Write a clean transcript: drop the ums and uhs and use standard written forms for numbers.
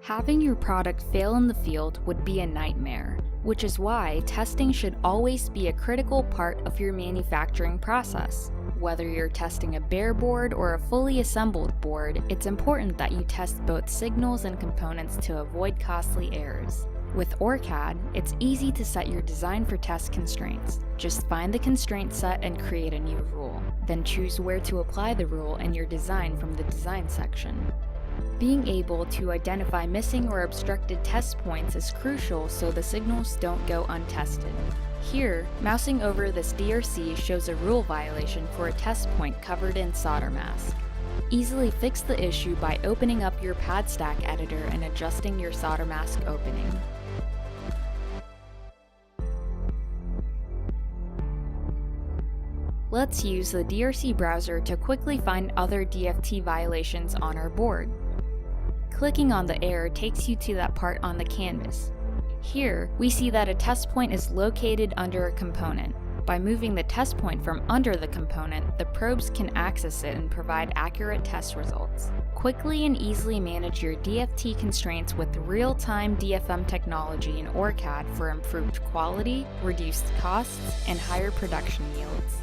Having your product fail in the field would be a nightmare, which is why testing should always be a critical part of your manufacturing process. Whether you're testing a bare board or a fully assembled board, it's important that you test both signals and components to avoid costly errors. With OrCAD, it's easy to set your design for test constraints. Just find the constraint set and create a new rule. Then choose where to apply the rule in your design from the design section. Being able to identify missing or obstructed test points is crucial so the signals don't go untested. Here, mousing over this DRC shows a rule violation for a test point covered in solder mask. Easily fix the issue by opening up your pad stack editor and adjusting your solder mask opening. Let's use the DRC browser to quickly find other DFT violations on our board. Clicking on the error takes you to that part on the canvas. Here, we see that a test point is located under a component. By moving the test point from under the component, the probes can access it and provide accurate test results. Quickly and easily manage your DFT constraints with real-time DFM technology in OrCAD for improved quality, reduced costs, and higher production yields.